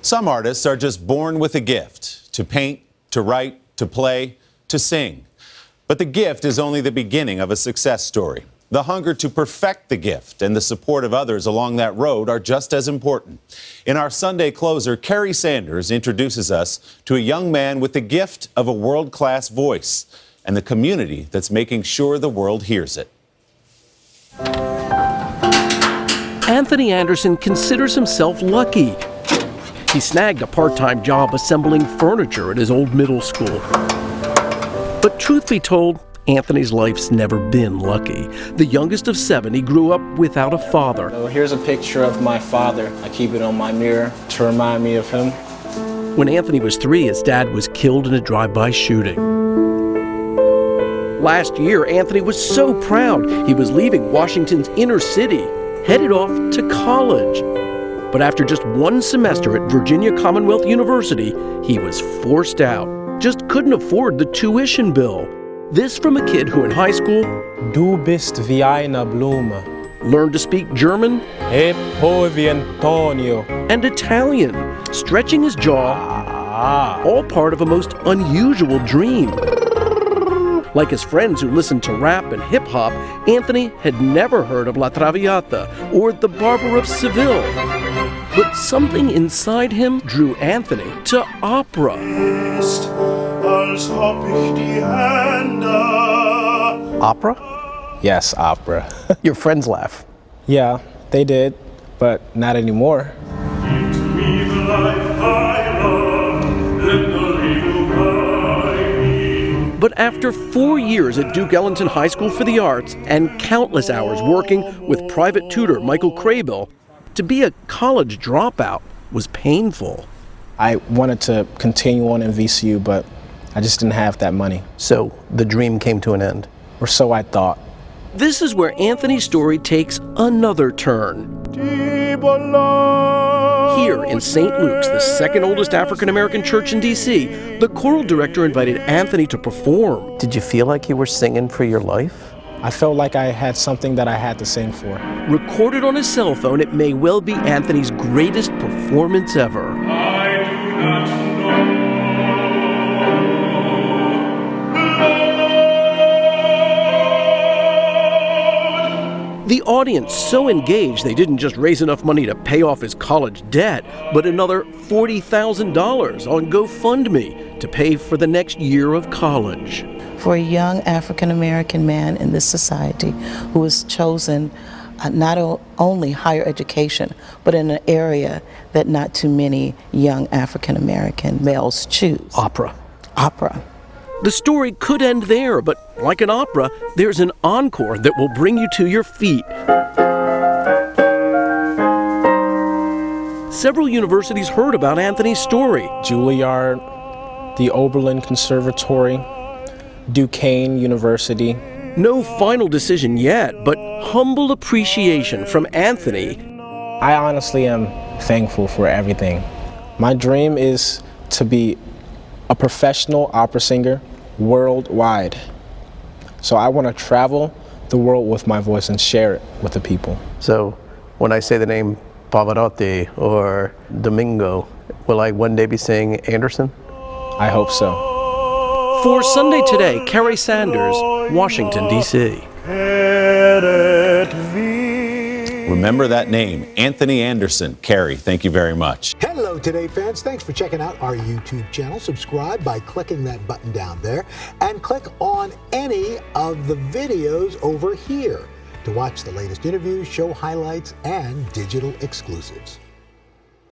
Some artists are just born with a gift to paint, to write, to play, to sing. But the gift is only the beginning of a success story. The hunger to perfect the gift and the support of others along that road are just as important. In our Sunday closer, Kerry Sanders introduces us to a young man with the gift of a world-class voice and the community that's making sure the world hears it. Anthony Anderson considers himself lucky. He snagged a part-time job assembling furniture at his old middle school. But truth be told, Anthony's life's never been lucky. The youngest of 7, he grew up without a father. So here's a picture of my father. I keep it on my mirror to remind me of him. When Anthony was 3, his dad was killed in a drive-by shooting. Last year, Anthony was so proud. He was leaving Washington's inner city, headed off to college. But after just 1 semester at Virginia Commonwealth University, he was forced out. Just couldn't afford the tuition bill. This from a kid who in high school Du bist wie eine Blume. learned to speak German E poi vi Antonio. and Italian, stretching his jaw, all part of a most unusual dream. Like his friends who listened to rap and hip-hop, Anthony had never heard of La Traviata or the Barber of Seville. But something inside him drew Anthony to opera. Opera? Yes, opera. Your friends laugh. Yeah, they did, but not anymore. But after 4 years at Duke Ellington High School for the Arts and countless hours working with private tutor Michael Craybill, to be a college dropout was painful. I wanted to continue on in VCU, but I just didn't have that money. So the dream came to an end. Or so I thought. This is where Anthony's story takes another turn. Here in St. Luke's, the second oldest African-American church in D.C., the choral director invited Anthony to perform. Did you feel like you were singing for your life? I felt like I had something that I had to sing for. Recorded on his cell phone, it may well be Anthony's greatest performance ever. I do not know. The audience so engaged they didn't just raise enough money to pay off his college debt, but another $40,000 on GoFundMe to pay for the next year of college. For a young African-American man in this society who has chosen not only higher education, but in an area that not too many young African-American males choose. Opera. Opera. The story could end there, but like an opera, there's an encore that will bring you to your feet. Several universities heard about Anthony's story. Juilliard, the Oberlin Conservatory, Duquesne University. No final decision yet, but humble appreciation from Anthony. I honestly am thankful for everything. My dream is to be a professional opera singer worldwide. So I want to travel the world with my voice and share it with the people. So when I say the name Pavarotti or Domingo, will I one day be saying Anderson? I hope so. For Sunday Today, Kerry Sanders, Washington, D.C. Remember that name, Anthony Anderson. Kerry, thank you very much. Hello, Today fans. Thanks for checking out our YouTube channel. Subscribe by clicking that button down there and click on any of the videos over here to watch the latest interviews, show highlights, and digital exclusives.